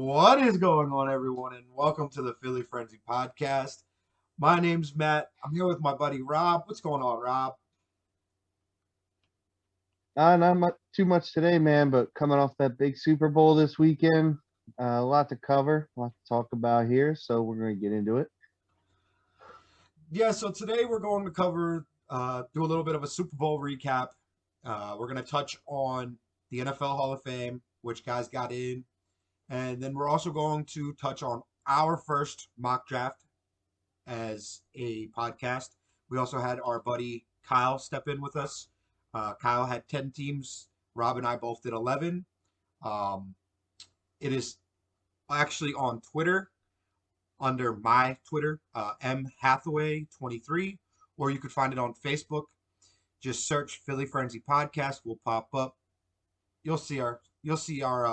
What is going on, everyone, and welcome to the Philly Frenzy podcast. My name's Matt. I'm here with my buddy Rob. What's going on, Rob? Not too much today, man, but coming off that big Super Bowl this weekend, a lot to cover, a lot to talk about here, so we're going to get into it. Yeah, so today we're going to do a little bit of a Super Bowl recap. We're going to touch on the NFL Hall of Fame, which guys got in, and then we're also going to touch on our first mock draft as a podcast. We also had our buddy Kyle step in with us. Kyle had 10 teams. Rob and I both did 11. Um, it is actually on Twitter under my Twitter, M Hathaway 23, or you could find it on Facebook. Just search Philly Frenzy Podcast. Will pop up. You'll see our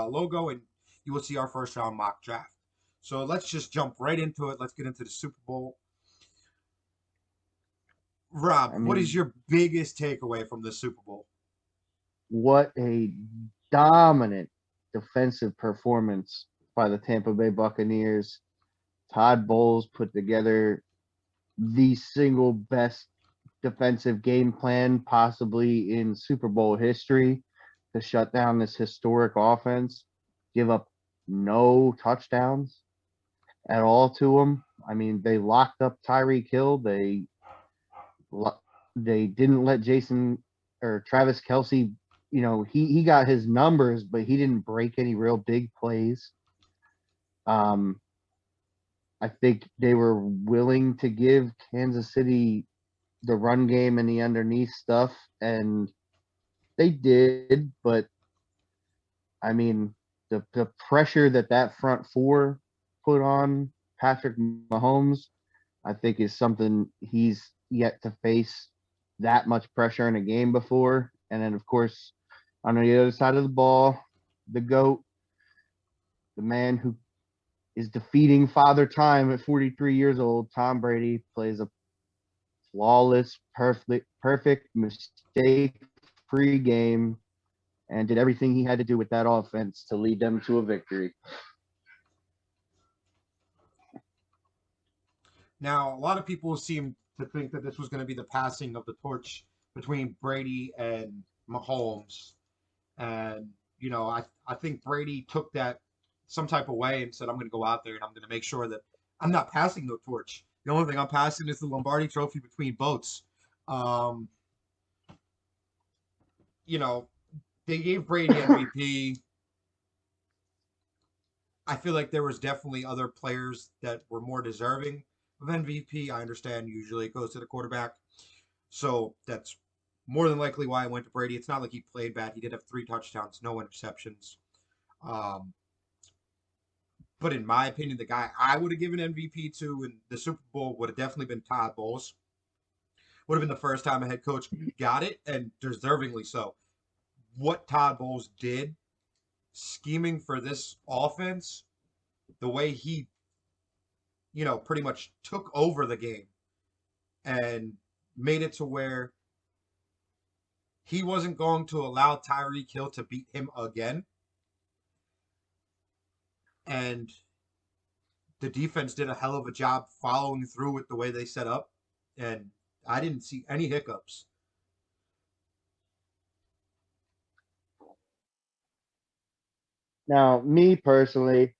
logo, and you will see our first round mock draft. So let's just jump right into it. Let's get into the Super Bowl. Rob, I what is mean, your biggest takeaway from the Super Bowl? what a dominant defensive performance by the Tampa Bay Buccaneers. Todd Bowles put together the single best defensive game plan possibly in Super Bowl history to shut down this historic offense, give up no touchdowns at all to them. I mean, they locked up Tyreek Hill. They didn't let Jason or Travis Kelsey. He got his numbers, but he didn't break any real big plays. Um, I think they were willing to give Kansas City the run game and the underneath stuff, and they did. But I mean, the pressure that front four put on Patrick Mahomes, I think is something he's yet to face that much pressure in a game before. And then, of course, on the other side of the ball, the GOAT, the man who is defeating Father Time at 43 years old, Tom Brady, plays a flawless, perfect mistake-free game and did everything he had to do with that offense to lead them to a victory. Now, a lot of people seem to think that this was going to be the passing of the torch between Brady and Mahomes. And, I think Brady took that some type of way and said, I'm going to go out there and I'm going to make sure that I'm not passing the torch. The only thing I'm passing is the Lombardi trophy between boats. Um, you know, they gave Brady MVP. I feel like there was definitely other players that were more deserving of MVP. I understand usually it goes to the quarterback. So that's more than likely why I went to Brady. It's not like he played bad. He did have 3 touchdowns, no interceptions. Um, but in my opinion, the guy I would have given MVP to in the Super Bowl would have definitely been Todd Bowles. Would have been the first time a head coach got it, and deservingly so. What Todd Bowles did, scheming for this offense, the way he, pretty much took over the game and made it to where he wasn't going to allow Tyreek Hill to beat him again. And the defense did a hell of a job following through with the way they set up. And I didn't see any hiccups. Now, me personally,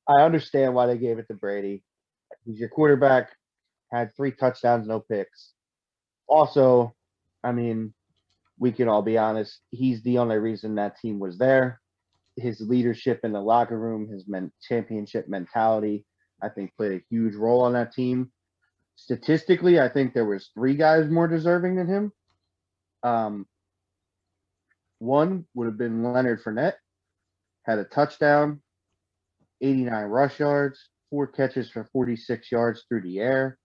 I understand why they gave it to Brady. He's your quarterback, had 3 touchdowns, no picks. Also, I mean, we can all be honest, he's the only reason that team was there. His leadership in the locker room, his championship mentality, I think played a huge role on that team. Statistically, I think there was 3 guys more deserving than him. Um, one would have been Leonard Fournette, had a touchdown, 89 rush yards, 4 catches for 46 yards through the air.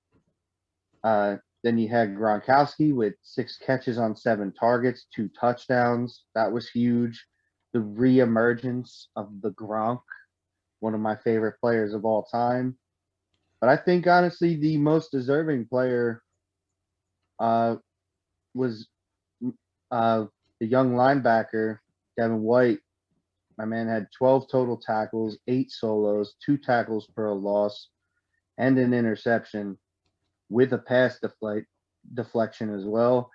Then you had Gronkowski with 6 catches on 7 targets, 2 touchdowns. That was huge. The reemergence of the Gronk, one of my favorite players of all time. But I think honestly, the most deserving player uh, was uh, the young linebacker Devin White. My man had 12 total tackles, 8 solos, 2 tackles for a loss, and an interception with a pass deflection as well.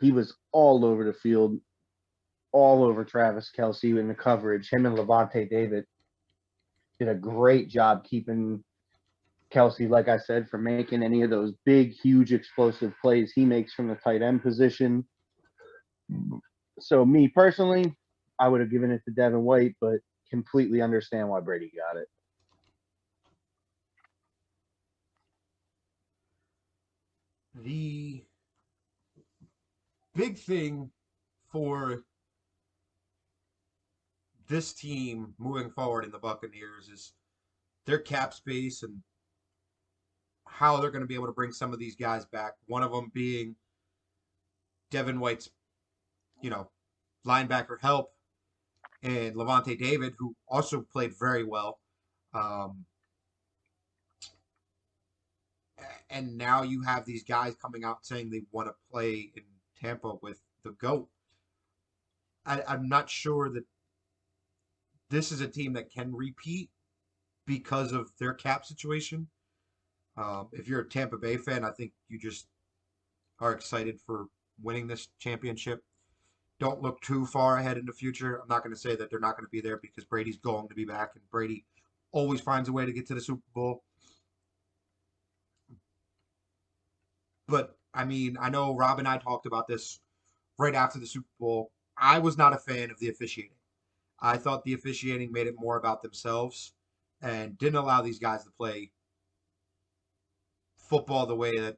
He was all over the field, all over Travis Kelce in the coverage. Him and Levante David did a great job keeping Kelce, like I said, from making any of those big, huge, explosive plays he makes from the tight end position. So me personally, I would have given it to Devin White, but completely understand why Brady got it. The big thing for this team moving forward in the Buccaneers is their cap space and how they're going to be able to bring some of these guys back. One of them being Devin White's, you know, linebacker help, and Levante David, who also played very well. Um, and now you have these guys coming out saying they want to play in Tampa with the GOAT. I'm not sure that this is a team that can repeat because of their cap situation. If you're a Tampa Bay fan, I think you just are excited for winning this championship. Don't look too far ahead in the future. I'm not going to say that they're not going to be there because Brady's going to be back, and Brady always finds a way to get to the Super Bowl. But I mean, I know Rob and I talked about this right after the Super Bowl. I was not a fan of the officiating. I thought the officiating made it more about themselves and didn't allow these guys to play football the way that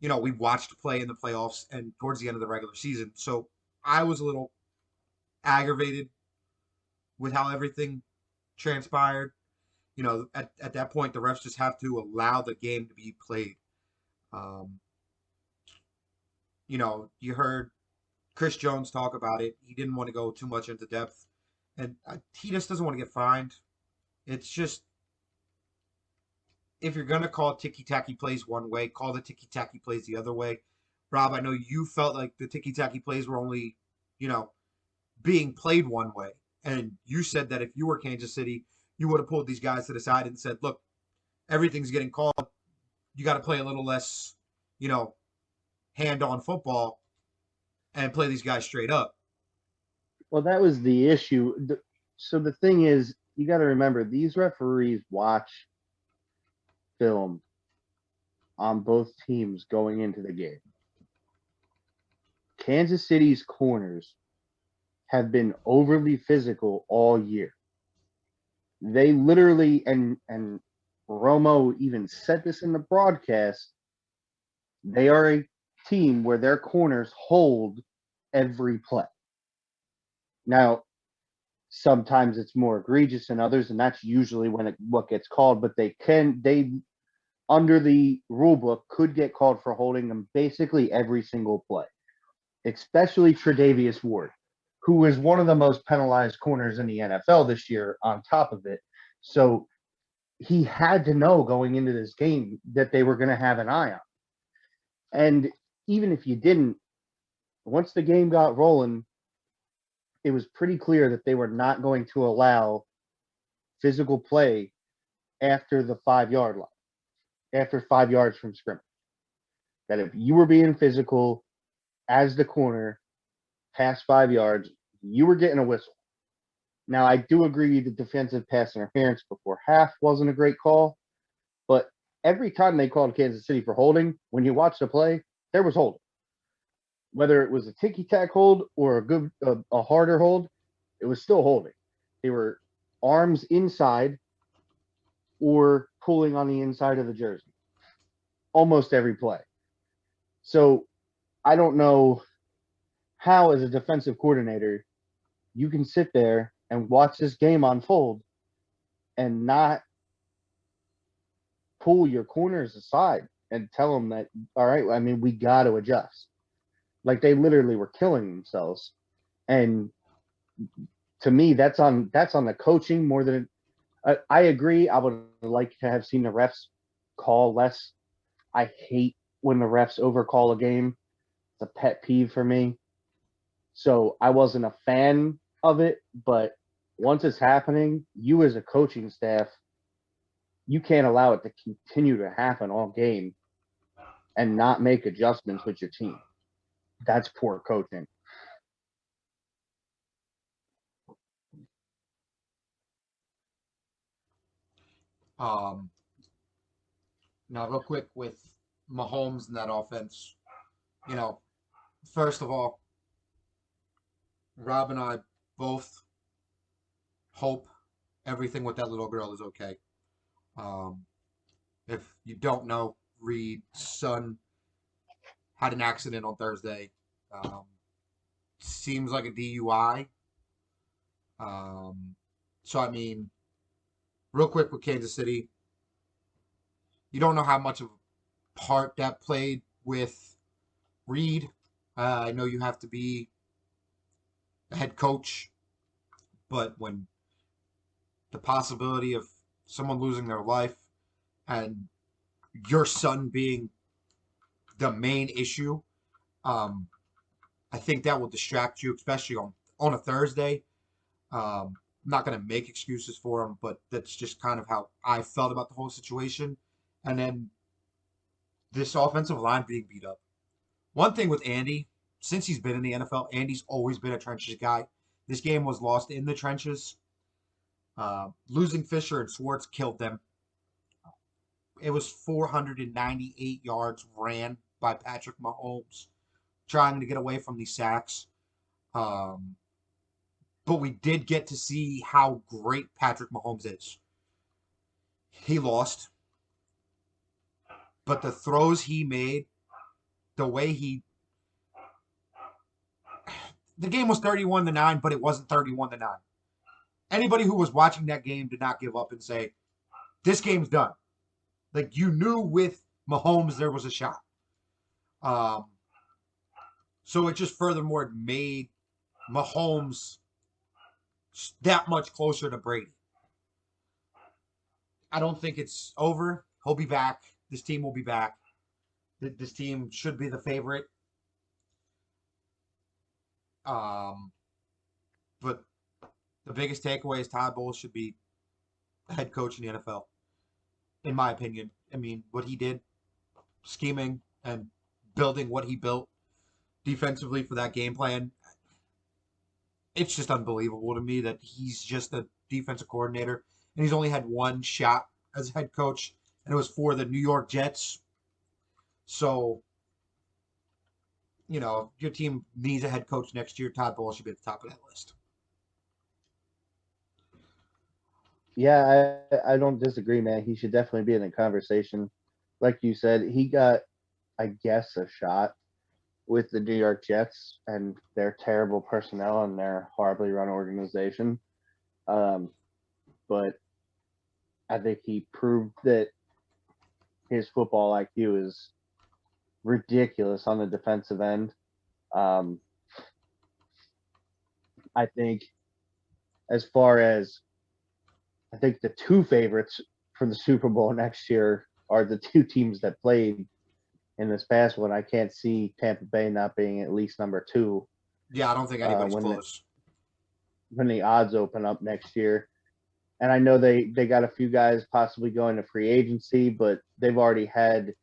we watched play in the playoffs and towards the end of the regular season. So I was a little aggravated with how everything transpired. At that point, the refs just have to allow the game to be played. Um, you heard Chris Jones talk about it. He didn't want to go too much into depth, and he just doesn't want to get fined. It's just if you're gonna call ticky tacky plays one way, call the ticky tacky plays the other way. Rob, I know you felt like the ticky tacky plays were only, you know, being played one way, and you said that if you were Kansas City, you would have pulled these guys to the side and said, "Look, everything's getting called. You got to play a little less, you know, hand-on football and play these guys straight up." Well, that was the issue. So the thing is, you got to remember these referees watch film on both teams going into the game. Kansas City's corners have been overly physical all year. They literally and Romo even said this in the broadcast. They are a team where their corners hold every play. Now, sometimes it's more egregious than others, and that's usually when what gets called. But they under the rule book could get called for holding them basically every single play, especially Tre'Davious Ward, who is one of the most penalized corners in the NFL this year. On top of it, so he had to know going into this game that they were going to have an eye on. And even if you didn't, once the game got rolling, it was pretty clear that they were not going to allow physical play after the 5-yard line, after 5 yards from scrimmage. That if you were being physical as the corner past 5 yards, you were getting a whistle. Now, I do agree the defensive pass interference before half wasn't a great call, but every time they called Kansas City for holding, when you watch the play, there was holding. Whether it was a ticky-tack hold or a harder hold, it was still holding. They were arms inside or pulling on the inside of the jersey almost every play. So I don't know how, as a defensive coordinator, you can sit there and watch this game unfold and not pull your corners aside and tell them that, all right, I mean, we got to adjust. Like, they literally were killing themselves. And to me, that's on the coaching more than I agree. I would like to have seen the refs call less. I hate when the refs overcall a game. It's a pet peeve for me. So I wasn't a fan of it, but once it's happening, you as a coaching staff, you can't allow it to continue to happen all game and not make adjustments with your team. That's poor coaching. Um, Now, real quick with Mahomes and that offense, you know, first of all, Rob and I both hope everything with that little girl is okay. Um, if you don't know, Reed's son had an accident on Thursday. Um, Seems like a DUI. Um, so, I mean, real quick with Kansas City, you don't know how much of a part that played with Reed. I know you have to be a head coach, but when the possibility of someone losing their life and your son being the main issue, um, I think that will distract you, especially on a Thursday. I'm not going to make excuses for him, but that's just kind of how I felt about the whole situation. And then this offensive line being beat up. One thing with Andy, since he's been in the NFL, Andy's always been a trenches guy. This game was lost in the trenches. Losing Fisher and Schwartz killed them. It was 498 yards ran by Patrick Mahomes, trying to get away from these sacks. Um, but we did get to see how great Patrick Mahomes is. He lost, but the throws he made, the way he, the game was 31-9, but it wasn't 31-9. Anybody who was watching that game did not give up and say, this game's done. Like, you knew with Mahomes there was a shot. So it just furthermore made Mahomes that much closer to Brady. I don't think it's over. He'll be back. This team will be back. This team should be the favorite. But the biggest takeaway is Todd Bowles should be the head coach in the NFL, in my opinion. I mean, what he did, scheming and building what he built defensively for that game plan, it's just unbelievable to me that he's just a defensive coordinator and he's only had one shot as head coach, and it was for the New York Jets. So, you know, if your team needs a head coach next year, Todd Bowles should be at the top of that list. Yeah, I don't disagree, man. He should definitely be in the conversation. Like you said, he got, I guess, a shot with the New York Jets and their terrible personnel and their horribly run organization. But I think he proved that his football IQ is ridiculous on the defensive end. I think as far as I think the two favorites for the Super Bowl next year are the two teams that played in this past one. I can't see Tampa Bay not being at least number two. Yeah, I don't think anybody's close. When the odds open up next year. And I know they got a few guys possibly going to free agency, but they've already had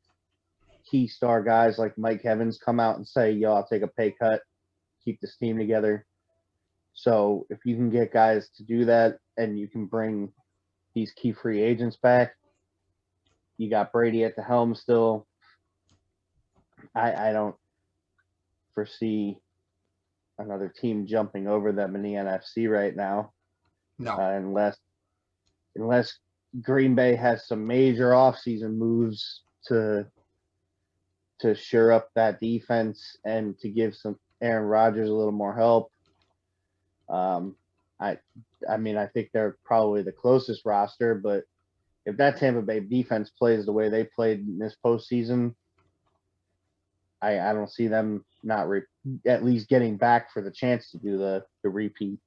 key star guys like Mike Evans come out and say, yo, I'll take a pay cut, keep this team together. So if you can get guys to do that and you can bring these key free agents back, you got Brady at the helm still. I don't foresee another team jumping over them in the NFC right now. No. Unless Green Bay has some major offseason moves to shore up that defense and to give some Aaron Rodgers a little more help. I mean, I think they're probably the closest roster, but if that Tampa Bay defense plays the way they played in this postseason, I don't see them not at least getting back for the chance to do the repeat.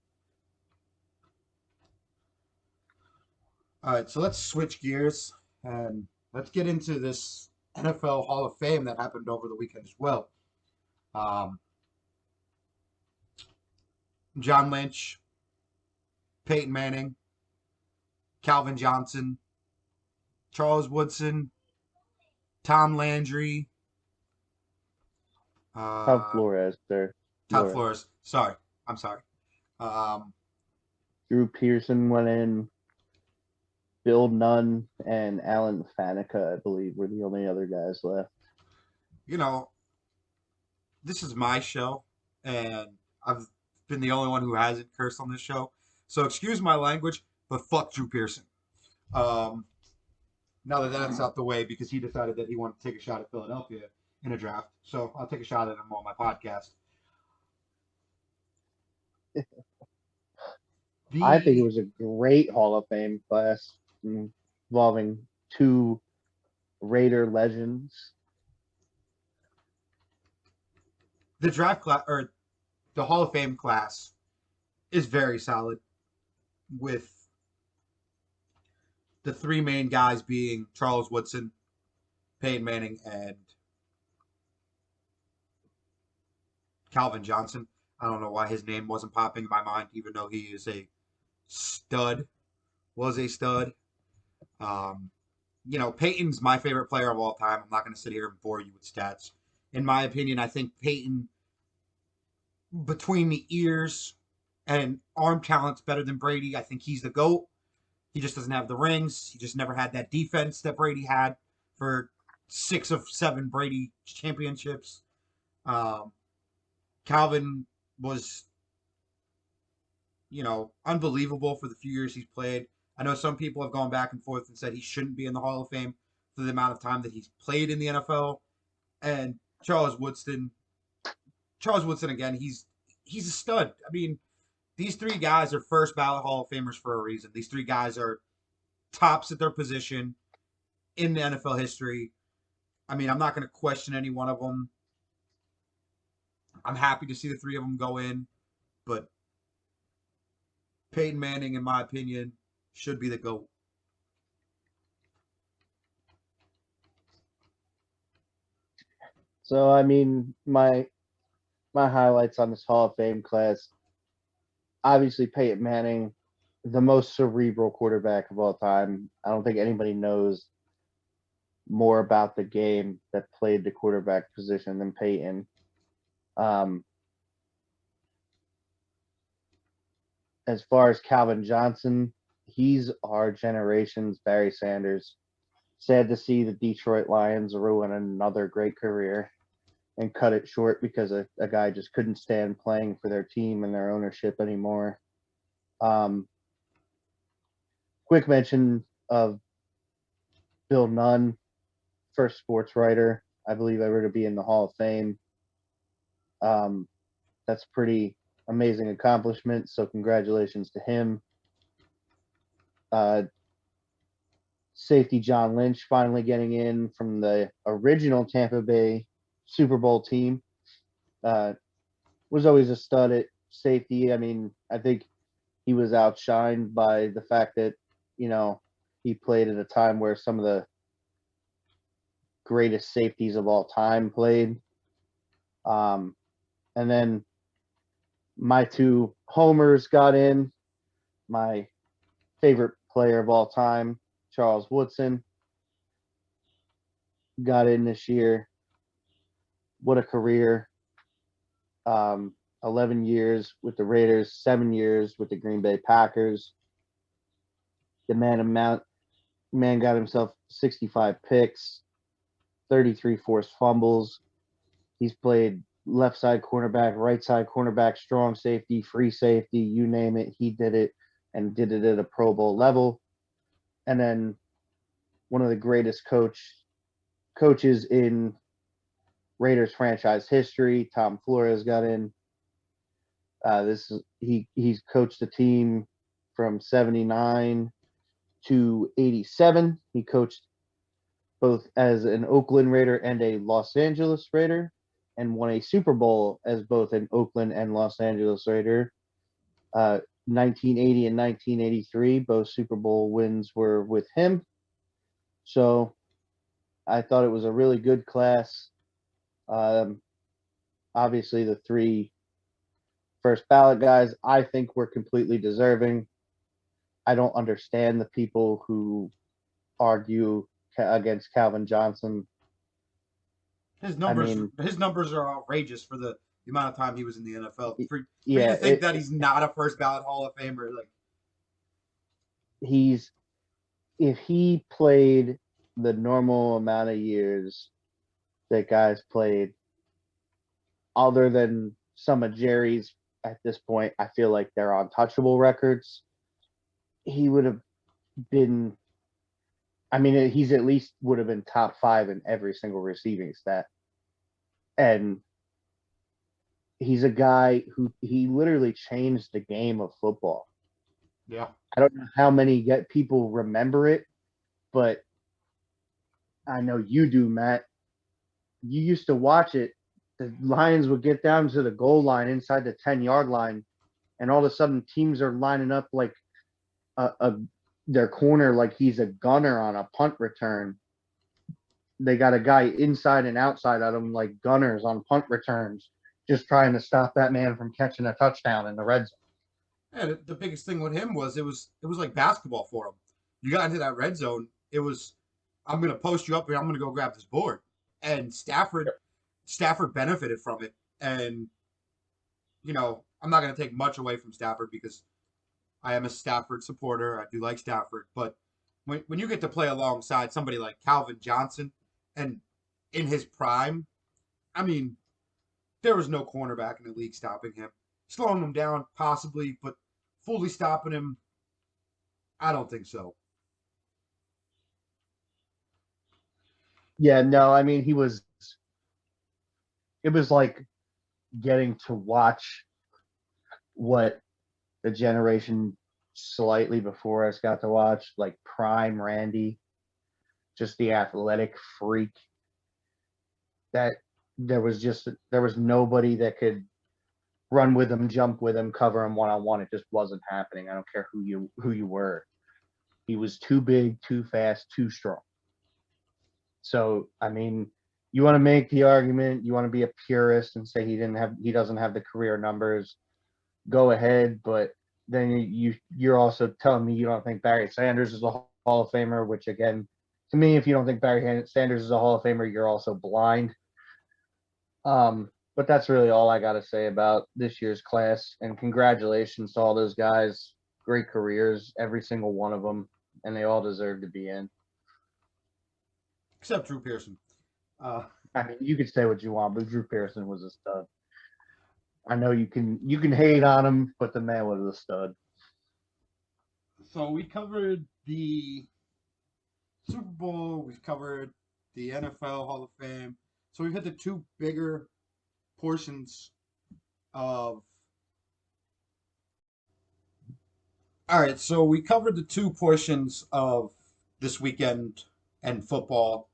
All right, so let's switch gears and let's get into this NFL Hall of Fame that happened over the weekend as well. John Lynch Peyton Manning, Calvin Johnson, Charles Woodson, Tom Landry, Todd uh, Flores, sir. Todd Flores. Flores. Sorry, I'm sorry. Um, Drew Pearson went in. Bill Nunn and Alan Faneca, I believe, were the only other guys left. you know, this is my show, and I've been the only one who hasn't cursed on this show. So excuse my language, but fuck Drew Pearson. Um, now that that's out the way, because he decided that he wanted to take a shot at Philadelphia in a draft, so I'll take a shot at him on my podcast. I think it The was a great Hall of Fame class involving two Raider legends. the draft class or the Hall of Fame class is very solid, with the three main guys being Charles Woodson, Peyton Manning, and Calvin Johnson. I don't know why his name wasn't popping in my mind, even though he is a stud, was a stud. Um, Peyton's my favorite player of all time. I'm not going to sit here and bore you with stats. In my opinion, I think Peyton, between the ears and arm talent's better than Brady. I think he's the GOAT. He just doesn't have the rings. He just never had that defense that Brady had for 6 of 7 Brady championships. Um, Calvin was, unbelievable for the few years he's played. I know some people have gone back and forth and said he shouldn't be in the Hall of Fame for the amount of time that he's played in the NFL. And Charles Woodson again, he's a stud. I mean, these three guys are first ballot Hall of Famers for a reason. These three guys are tops at their position in the NFL history. I mean, I'm not going to question any one of them. I'm happy to see the three of them go in, but Peyton Manning, in my opinion, should be the GOAT. So I mean, my highlights on this Hall of Fame class, obviously Peyton Manning, the most cerebral quarterback of all time. I don't think anybody knows more about the game that played the quarterback position than Peyton. Um, as far as Calvin Johnson, he's our generation's Barry Sanders. Sad to see the Detroit Lions ruin another great career and cut it short because a guy just couldn't stand playing for their team and their ownership anymore. Um, quick mention of Bill Nunn, first sports writer, I believe, ever to be in the Hall of Fame. That's pretty amazing accomplishment. So congratulations to him. Uh, Safety John Lynch finally getting in from the original Tampa Bay Super Bowl team. Was always a stud at safety. I mean, I think he was outshined by the fact that, he played at a time where some of the greatest safeties of all time played. And then my two homers got in. My favorite player of all time, Charles Woodson, got in this year. What a career. 11 years with the Raiders, 7 years with the Green Bay Packers. The man got himself 65 picks, 33 forced fumbles. He's played left side cornerback, right side cornerback, strong safety, free safety, you name it. He did it and did it at a Pro Bowl level. And then one of the greatest coaches in Raiders franchise history, Tom Flores, got in. He's coached the team from 79 to 87. He coached both as an Oakland Raider and a Los Angeles Raider, and won a Super Bowl as both an Oakland and Los Angeles Raider. 1980 and 1983, both Super Bowl wins were with him. So I thought it was a really good class. Obviously, the three first ballot guys, I think, were completely deserving. I don't understand the people who argue against Calvin Johnson. His I numbers mean, his numbers are outrageous for the amount of time he was in the NFL. For you yeah, to think that he's not a first ballot Hall of Famer, like he's if he played the normal amount of years that guys played, other than some of Jerry's at this point, I feel like they're untouchable records. He would have been. I mean, he's at least would have been top 5 in every single receiving stat, and he's a guy who he literally changed the game of football. yeah. I don't know how many get people remember it, but I know you do, Matt. You used to watch it. The Lions would get down to the goal line inside the 10-yard line, and all of a sudden teams are lining up like a their corner like he's a gunner on a punt return. They got a guy inside and outside of them like gunners on punt returns, just trying to stop that man from catching a touchdown in the red zone. And the biggest thing with him was it was like basketball for him. You got into that red zone, it was I'm gonna post you up here, I'm gonna go grab this board. And Stafford benefited from it. And I'm not gonna take much away from Stafford because I am a Stafford supporter. I do like Stafford, but when you get to play alongside somebody like Calvin Johnson and in his prime, I mean, there was no cornerback in the league stopping him. Slowing him down, possibly, but fully stopping him, I don't think so. Yeah, no, I mean it was like getting to watch what the generation slightly before us got to watch, like prime Randy, just the athletic freak that there was nobody that could run with him, jump with him, cover him one on one. It just wasn't happening. I don't care who you were. He was too big, too fast, too strong. So I mean, you want to make the argument, you want to be a purist and say he doesn't have the career numbers. Go ahead, but then you're also telling me you don't think Barry Sanders is a Hall of Famer, which again, to me, if you don't think Barry Sanders is a Hall of Famer, you're also blind. But that's really all I got to say about this year's class. And congratulations to all those guys. Great careers, every single one of them, and they all deserve to be in. Except Drew Pearson. Uh, I mean, you could say what you want, but Drew Pearson was a stud. I know you can hate on him, but the man was a stud. so we covered the Super Bowl. We've covered the NFL Hall of Fame. So we've hit the two bigger portions of. All right, so we covered the two portions of this weekend and football.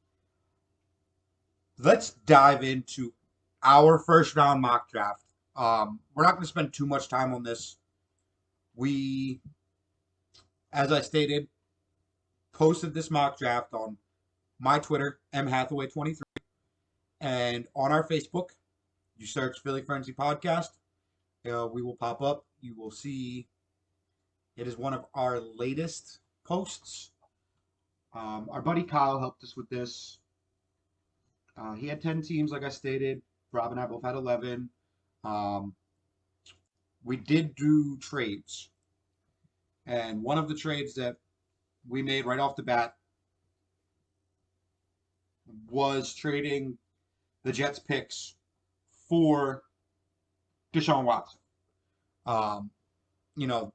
Let's dive into our first round mock draft. We're not going to spend too much time on this. We, as I stated, posted this mock draft on my Twitter, mhathaway23, and on our Facebook. You search Philly Frenzy Podcast. We will pop up. You will see it is one of our latest posts. Our buddy Kyle helped us with this. He had 10 teams, like I stated. Rob and I both had 11. Um, we did do trades. And one of the trades that we made right off the bat was trading the Jets picks for Deshaun Watson. Um, you know,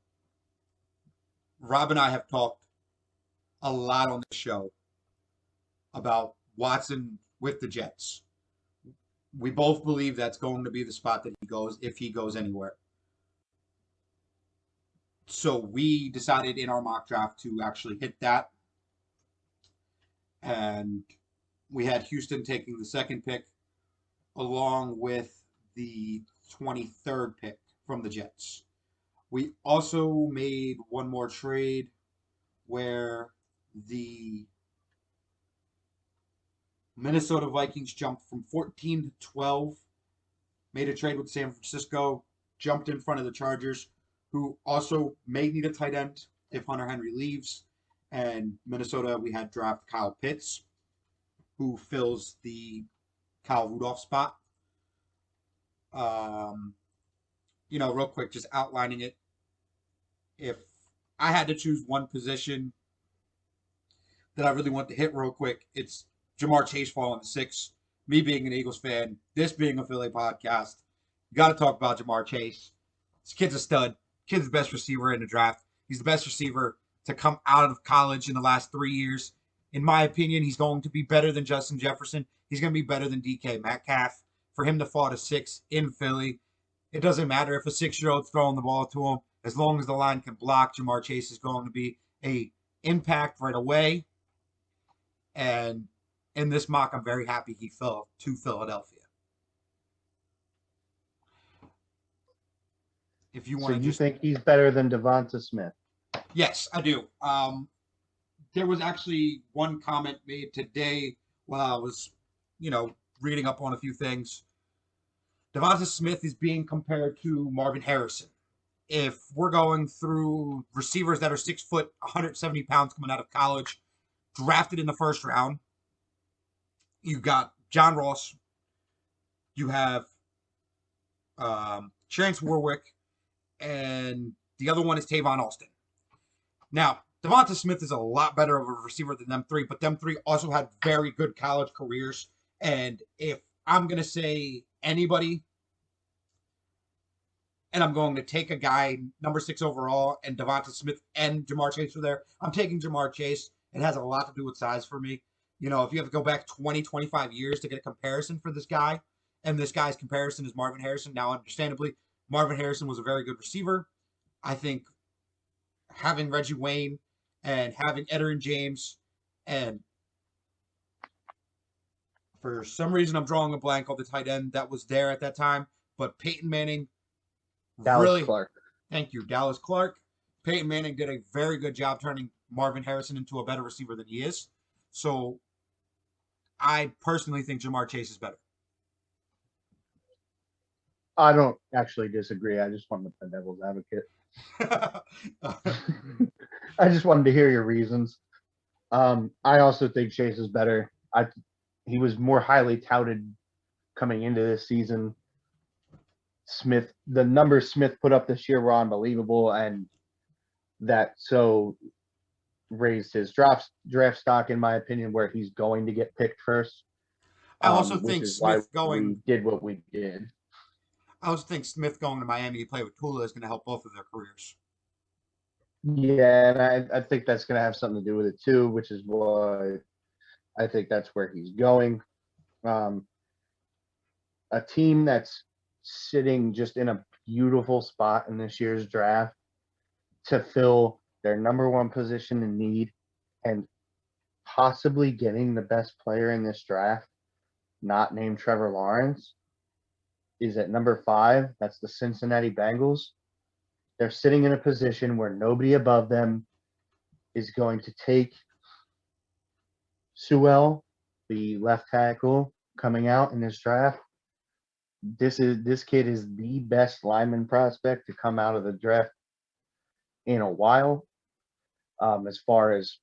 Rob and I have talked a lot on this show about Watson with the Jets. We both believe that's going to be the spot that he goes if he goes anywhere. So we decided in our mock draft to actually hit that. And we had Houston taking the second pick along with the 23rd pick from the Jets. We also made one more trade where the Minnesota Vikings jumped from 14 to 12, made a trade with San Francisco, jumped in front of the Chargers, who also may need a tight end if Hunter Henry leaves. And Minnesota, we had draft Kyle Pitts, who fills the Kyle Rudolph spot. Um, real quick, just outlining it. If I had to choose one position that I really want to hit real quick, it's Jamar Chase falling to 6. Me being an Eagles fan, this being a Philly podcast, you got to talk about Jamar Chase. This kid's a stud. Kid's the best receiver in the draft. He's the best receiver to come out of college in the last 3 years. In my opinion, he's going to be better than Justin Jefferson. He's going to be better than DK Metcalf. For him to fall to 6 in Philly, it doesn't matter if a 6-year-old's throwing the ball to him. As long as the line can block, Jamar Chase is going to be a impact right away. And in this mock, I'm very happy he fell to Philadelphia. If you want So to you just think he's better than Devonta Smith? Yes, I do. There was actually one comment made today while I was, reading up on a few things. Devonta Smith is being compared to Marvin Harrison. If we're going through receivers that are 6 foot, 170 pounds coming out of college, drafted in the first round, you've got John Ross, you have Chance Warwick, and the other one is Tavon Austin. Now, Devonta Smith is a lot better of a receiver than them three, but them three also had very good college careers. And if I'm going to say anybody, and I'm going to take a guy number 6 overall, and Devonta Smith and Jamar Chase are there, I'm taking Jamar Chase. It has a lot to do with size for me. If you have to go back 20, 25 years to get a comparison for this guy, and this guy's comparison is Marvin Harrison. Now, understandably, Marvin Harrison was a very good receiver. I think having Reggie Wayne and having Edgerrin James, and for some reason I'm drawing a blank on the tight end that was there at that time, but Peyton Manning Dallas really, Clark. thank you, Dallas Clark. Peyton Manning did a very good job turning Marvin Harrison into a better receiver than he is. So I personally think Jamar Chase is better. I don't actually disagree. I just wanted to play devil's advocate. I just wanted to hear your reasons. I also think Chase is better. He was more highly touted coming into this season. The numbers Smith put up this year were unbelievable, and that so raised his draft stock, in my opinion, where he's going to get picked first. I also which think is Smith why we did what we did. I also think Smith going to Miami to play with Tula is going to help both of their careers. Yeah, and I think that's going to have something to do with it too, which is why I think that's where he's going. A team that's sitting just in a beautiful spot in this year's draft to fill their number one position in need and possibly getting the best player in this draft, not named Trevor Lawrence, is at number 5. That's the Cincinnati Bengals. They're sitting in a position where nobody above them is going to take Sewell, the left tackle coming out in this draft. This kid is the best lineman prospect to come out of the draft in a while. As far as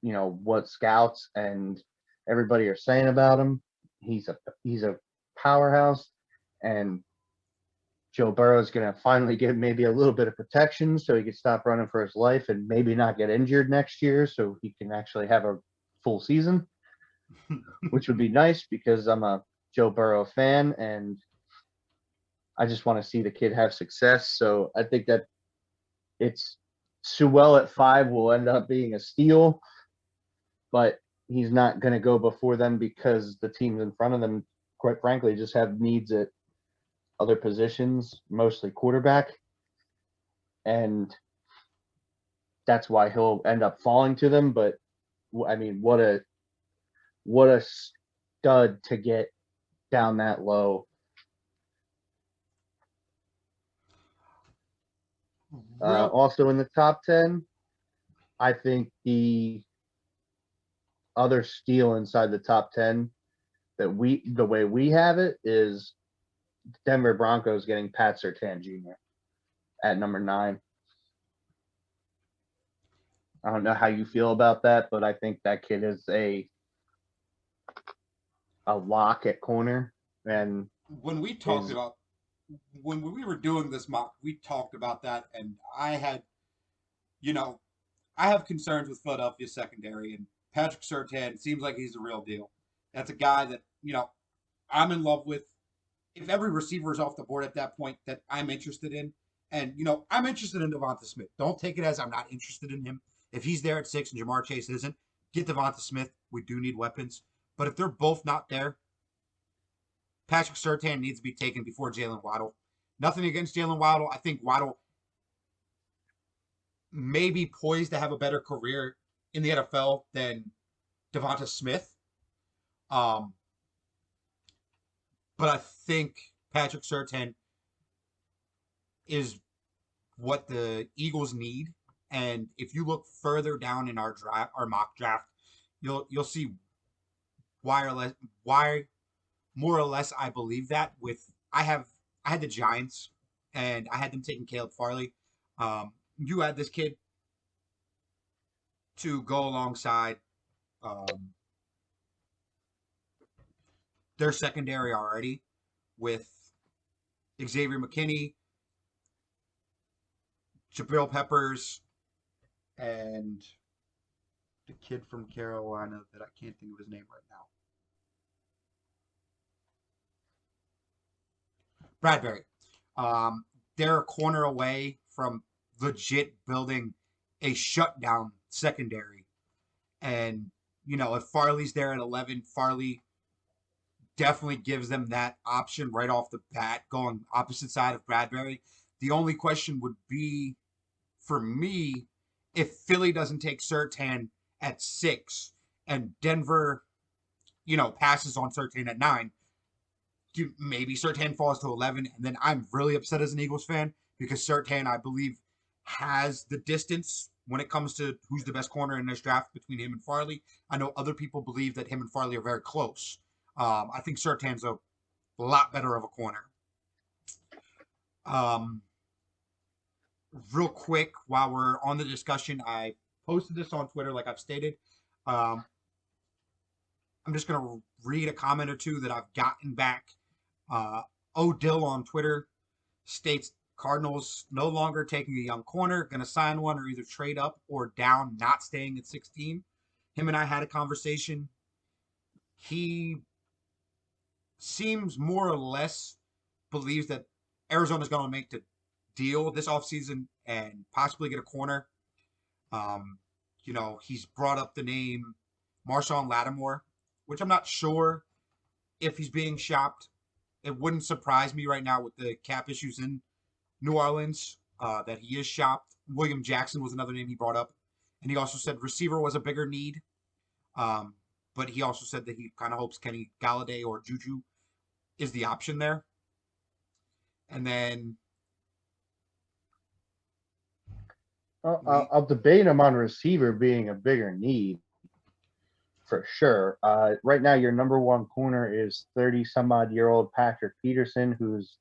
what scouts and everybody are saying about him, he's a powerhouse, and Joe Burrow is going to finally get maybe a little bit of protection so he can stop running for his life and maybe not get injured next year, so he can actually have a full season, which would be nice because I'm a Joe Burrow fan and I just want to see the kid have success. So I think that it's Sewell at 5 will end up being a steal, but he's not going to go before them because the teams in front of them, quite frankly, just have needs at other positions, mostly quarterback. And that's why he'll end up falling to them. But I mean, what a stud to get down that low. Also in the top 10, I think the other steal inside the top 10 that the way we have it is Denver Broncos getting Pat Surtain Jr. at number 9. I don't know how you feel about that, but I think that kid is a lock at corner, and When we talked is about when we were doing this mock, we talked about that, and I had, you know, I have concerns with Philadelphia secondary, and Patrick Surtain seems like he's the real deal. That's a guy that I'm in love with. If every receiver is off the board at that point, that I'm interested in, and I'm interested in Devonta Smith. Don't take it as I'm not interested in him. If he's there at 6 and Jamar Chase isn't, get Devonta Smith. We do need weapons, but if they're both not there, Patrick Surtain needs to be taken before Jalen Waddle. Nothing against Jalen Waddle. I think Waddle may be poised to have a better career in the NFL than Devonta Smith. Um, but I think Patrick Surtain is what the Eagles need. And if you look further down in our draft, our mock draft, you'll see why more or less I believe that. I had the Giants and I had them taking Caleb Farley. You had this kid to go alongside um, their secondary already with Xavier McKinney, Jabril Peppers, and the kid from Carolina that I can't think of his name right now. Bradbury. They're a corner away from legit building a shutdown secondary. And, if Farley's there at 11, Farley definitely gives them that option right off the bat, going opposite side of Bradbury. The only question would be for me if Philly doesn't take Surtain at 6 and Denver, passes on Surtain at 9. Maybe Surtain falls to 11, and then I'm really upset as an Eagles fan because Surtain, I believe, has the distance when it comes to who's the best corner in this draft between him and Farley. I know other people believe that him and Farley are very close. I think Surtain's a lot better of a corner. Um, Real quick, while we're on the discussion, I posted this on Twitter, like I've stated. Um, I'm just going to read a comment or two that I've gotten back. O'Dill on Twitter states Cardinals no longer taking a young corner, going to sign one or either trade up or down, not staying at 16. Him and I had a conversation. He seems more or less believes that Arizona's going to make the deal this offseason and possibly get a corner. Um, he's brought up the name Marshawn Lattimore, which I'm not sure if he's being shopped. It wouldn't surprise me right now with the cap issues in New Orleans that he is shopped. William Jackson was another name he brought up. And he also said receiver was a bigger need. But he also said that he kind of hopes Kenny Galladay or Juju is the option there. And then I'll debate him on receiver being a bigger need for sure. Right now, your number one corner is 30-some-odd-year-old Patrick Peterson, who's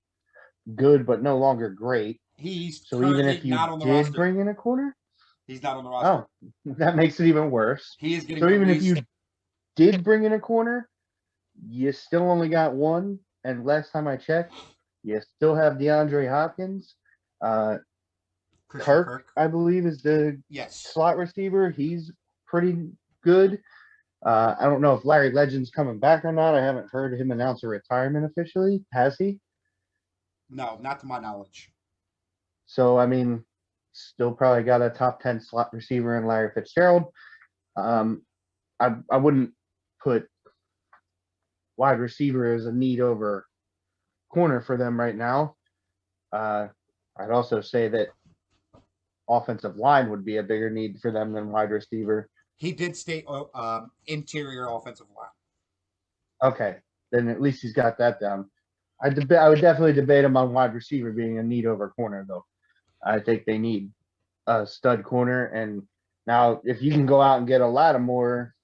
good but no longer great. he's So even currently if you not on the did roster. bring in a corner, He's not on the roster. that makes it even worse. He is getting So even if released. you did bring in a corner, you still only got one. And last time I checked, you still have DeAndre Hopkins. Kirk, I believe, is the slot receiver. He's pretty good. I don't know if Larry Legend's coming back or not. I haven't heard him announce a retirement officially. Has he? No, not to my knowledge. So, I mean, still probably got a top 10 slot receiver in Larry Fitzgerald. I wouldn't put wide receiver as a need over corner for them right now. I'd also say that offensive line would be a bigger need for them than wide receiver. He did state interior offensive line. Okay, then at least he's got that down. I would definitely debate him on wide receiver being a need over corner, though. I think they need a stud corner, and now if you can go out and get a Lattimore,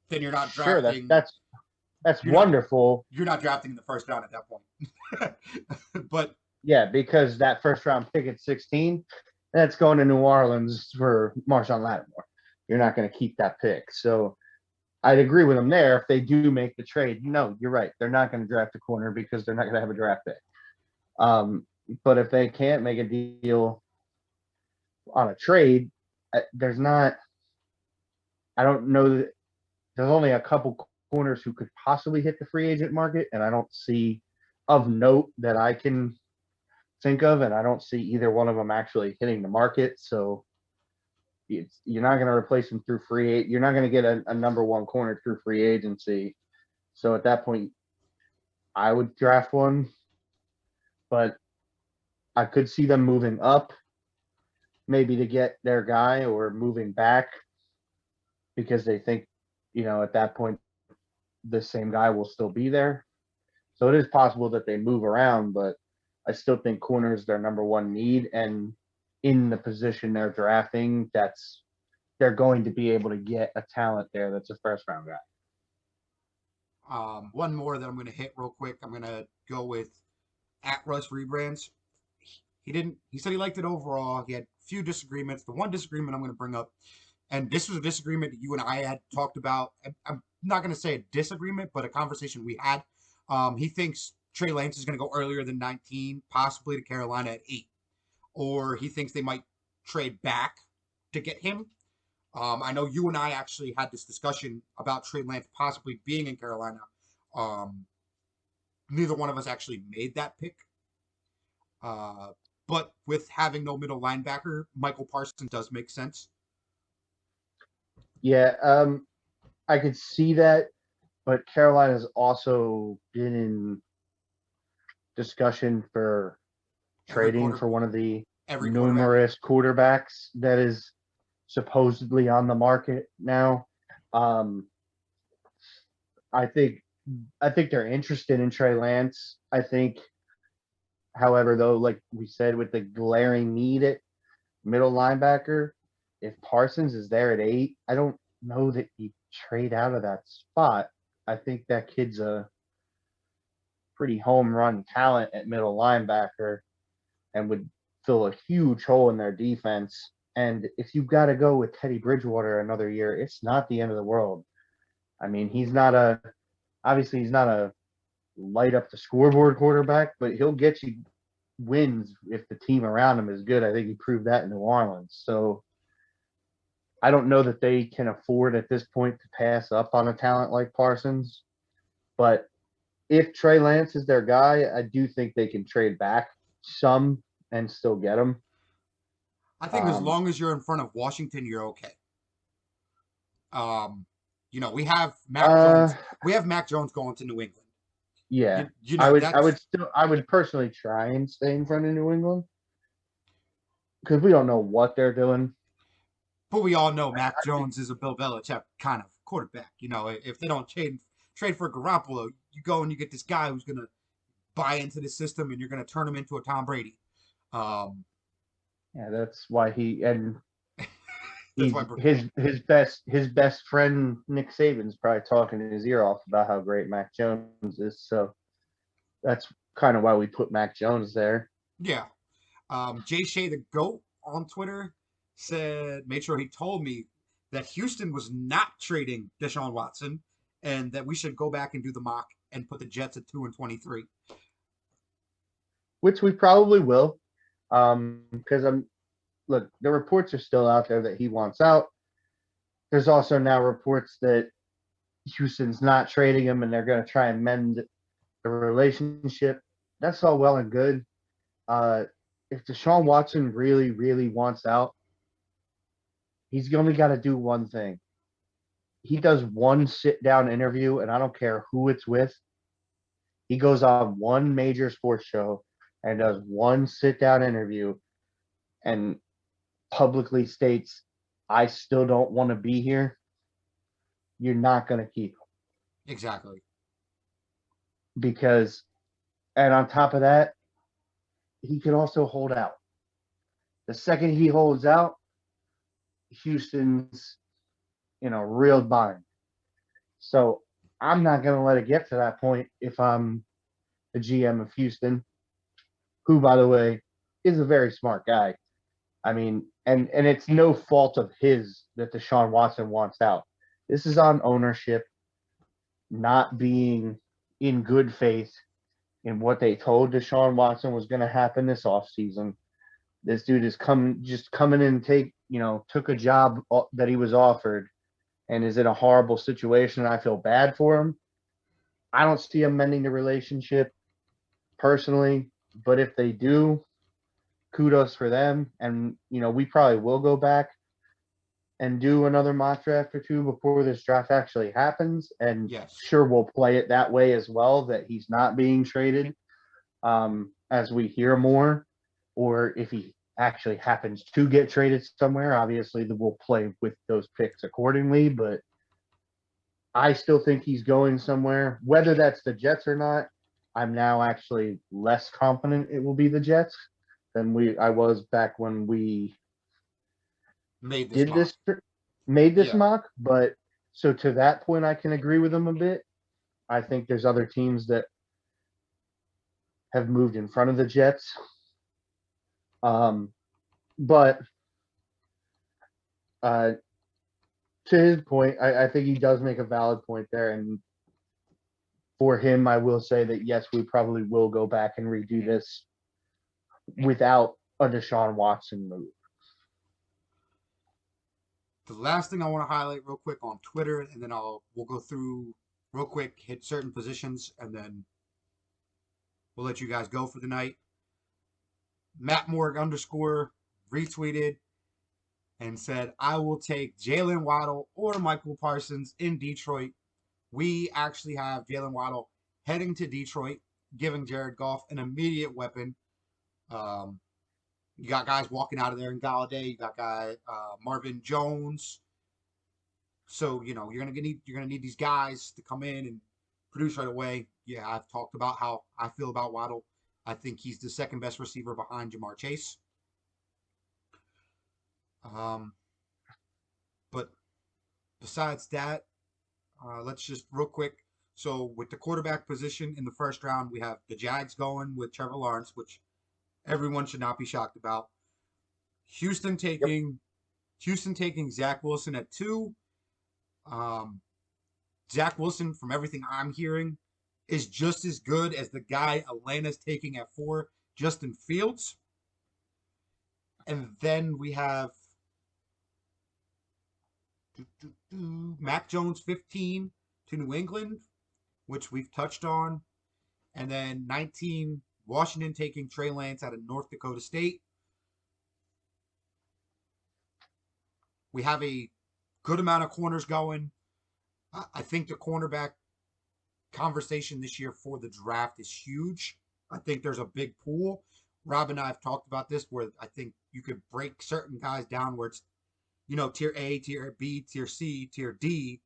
then you're not sure, drafting. That's wonderful. You're not drafting in the first round at that point. But yeah, because that first round pick at 16, That's going to New Orleans for Marshawn Lattimore. You're not going to keep that pick. So I'd agree with them there. If they do make the trade, no, you're right. They're not going to draft a corner because they're not going to have a draft pick. But if they can't make a deal on a trade, there's not. I don't know that there's only a couple corners who could possibly hit the free agent market, and I don't see of note that I can think of, and I don't see either one of them actually hitting the market. So you're not going to replace them through free. You're not going to get a number one corner through free agency. So at that point, I would draft one, but I could see them moving up, maybe to get their guy, or moving back because they think, at that point, the same guy will still be there. So it is possible that they move around, but I still think corner is their number one need. And in the position they're drafting, they're going to be able to get a talent there that's a first round guy. One more that I'm going to hit real quick. I'm going to go with at Russ Rebrands. He said he liked it overall. He had a few disagreements. The one disagreement I'm going to bring up, and this was a disagreement that you and I had talked about. I'm not going to say a disagreement, but a conversation we had. He thinks Trey Lance is going to go earlier than 19, possibly to Carolina at 8. Or he thinks they might trade back to get him. I know you and I actually had this discussion about Trey Lance possibly being in Carolina. Neither one of us actually made that pick. But with having no middle linebacker, Michael Parsons does make sense. Yeah, I could see that, but Carolina's also been in discussion for trading for one of the numerous quarterbacks that is supposedly on the market now. I think they're interested in Trey Lance. I think, however, though, like we said, with the glaring need at middle linebacker, if Parsons is there at 8, I don't know that you trade out of that spot. I think that kid's a pretty home run talent at middle linebacker and would fill a huge hole in their defense. And if you've got to go with Teddy Bridgewater another year, it's not the end of the world. I mean, he's not a light up the scoreboard quarterback, but he'll get you wins if the team around him is good. I think he proved that in New Orleans. So I don't know that they can afford at this point to pass up on a talent like Parsons. But if Trey Lance is their guy, I do think they can trade back some and still get him. I think as long as you're in front of Washington, you're okay. We have Mac Jones. We have Mac Jones going to New England. Yeah, I would personally try and stay in front of New England because we don't know what they're doing. But we all know Mac Jones is a Bill Belichick kind of quarterback. If they don't trade for Garoppolo, you go and you get this guy who's going to buy into the system and you're going to turn him into a Tom Brady. Yeah, that's why his best friend Nick Saban's probably talking his ear off about how great Mac Jones is. So that's kind of why we put Mac Jones there. Yeah. Jay Shea the GOAT on Twitter made sure he told me that Houston was not trading Deshaun Watson and that we should go back and do the mock and put the Jets at 2-23. Which we probably will. Because look, the reports are still out there that he wants out. There's also now reports that Houston's not trading him and they're going to try and mend the relationship. That's all well and good. If Deshaun Watson really, really wants out, he's only got to do one thing. He does one sit-down interview, and I don't care who it's with. He goes on one major sports show and does one sit-down interview and publicly states, I still don't want to be here. You're not going to keep him. Exactly. And on top of that, he can also hold out. The second he holds out, Houston's in a real bind. So I'm not going to let it get to that point if I'm the GM of Houston, who, by the way, is a very smart guy. I mean, and it's no fault of his that Deshaun Watson wants out. This is on ownership not being in good faith in what they told Deshaun Watson was going to happen this offseason. This dude is coming in and took a job that he was offered and is in a horrible situation. I feel bad for him. I don't see him mending the relationship personally, but if they do, kudos for them. And, we probably will go back and do another mock draft or two before this draft actually happens. And Yes. sure, we'll play it that way as well, that he's not being traded as we hear more, or if he actually happens to get traded somewhere, obviously we'll play with those picks accordingly. But I still think he's going somewhere, whether that's the Jets or not. I'm now actually less confident it will be the Jets than I was back when we Made this did mock. made this Yeah. mock. But so to that point, I can agree with him a bit. I think there's other teams that have moved in front of the Jets. But to his point, I think he does make a valid point there. And for him, I will say that, yes, we probably will go back and redo this without a Deshaun Watson move. The last thing I want to highlight real quick on Twitter, and then we'll go through real quick, hit certain positions, and then we'll let you guys go for the night. Matt Morg _ retweeted and said, I will take Jalen Waddle or Michael Parsons in Detroit. We actually have Jalen Waddle heading to Detroit, giving Jared Goff an immediate weapon. You got guys walking out of there in Galladay. You got Marvin Jones. So you're gonna need these guys to come in and produce right away. Yeah, I've talked about how I feel about Waddle. I think he's the second best receiver behind Jamar Chase. But besides that, let's just real quick. So with the quarterback position in the first round, we have the Jags going with Trevor Lawrence, which everyone should not be shocked about. Houston taking Zach Wilson at 2. Zach Wilson, from everything I'm hearing, is just as good as the guy Atlanta's taking at 4, Justin Fields. And then we have Mac Jones 15 to New England, which we've touched on. And then 19, Washington taking Trey Lance out of North Dakota State. We have a good amount of corners going. I think the cornerback conversation this year for the draft is huge. I think there's a big pool. Rob and I have talked about this where I think you could break certain guys down where it's, tier A, tier B, tier C, tier D.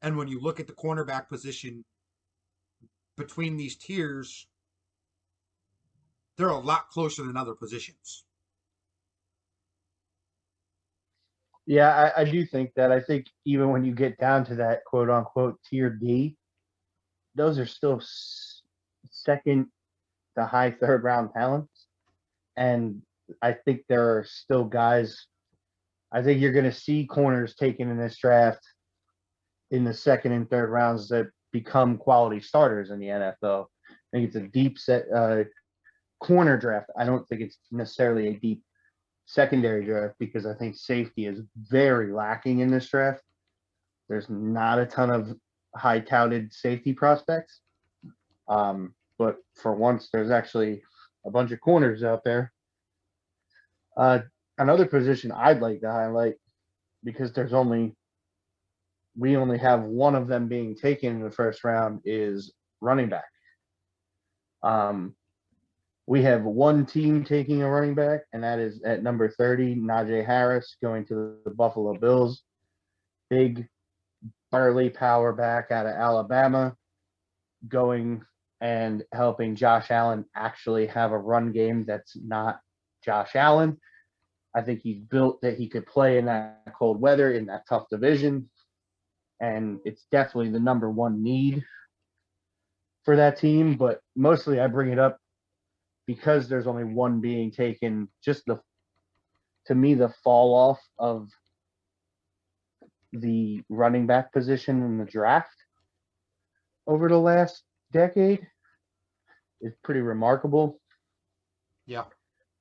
And when you look at the cornerback position between these tiers, they're a lot closer than other positions. Yeah, I do think that. I think even when you get down to that quote unquote tier D, those are still second to high third round talents. And I think there are still guys. I think you're going to see corners taken in this draft in the second and third rounds that become quality starters in the NFL. I think it's a deep set corner draft. I don't think it's necessarily a deep secondary draft because I think safety is very lacking in this draft. There's not a ton of high touted safety prospects. But for once, there's actually a bunch of corners out there. Another position I'd like to highlight, because we only have one of them being taken in the first round, is running back. We have one team taking a running back, and that is at number 30, Najee Harris, going to the Buffalo Bills. Big, burly power back out of Alabama, going and helping Josh Allen actually have a run game that's not Josh Allen. I think he's built that he could play in that cold weather, in that tough division, and it's definitely the number one need for that team. But mostly I bring it up because there's only one being taken, just to me, the fall off of the running back position in the draft over the last decade is pretty remarkable. Yeah.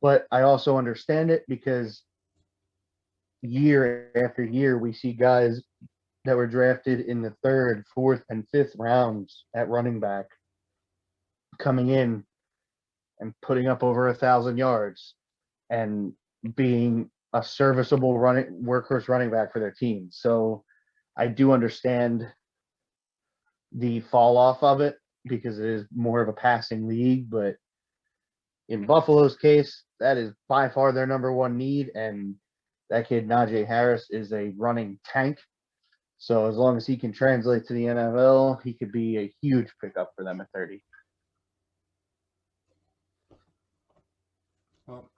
But I also understand it because year after year, we see guys that were drafted in the third, fourth, and fifth rounds at running back coming in and putting up over 1,000 yards and being a serviceable workhorse running back for their team. So I do understand the fall off of it because it is more of a passing league, but in Buffalo's case, that is by far their number one need, and that kid Najee Harris is a running tank. So as long as he can translate to the NFL, he could be a huge pickup for them at 30. Well,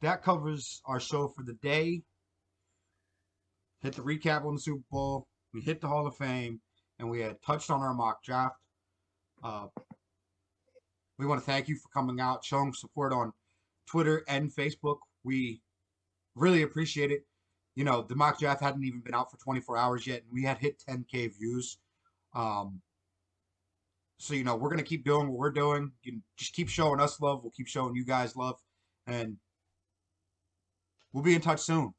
that covers our show for the day. Hit the recap on the Super Bowl. We hit the Hall of Fame, and we had touched on our mock draft. We want to thank you for coming out, showing support on Twitter and Facebook. We really appreciate it. You know, the mock draft hadn't even been out for 24 hours yet, and we had hit 10K views. So, you know, we're going to keep doing what we're doing. You can just keep showing us love. We'll keep showing you guys love. And we'll be in touch soon.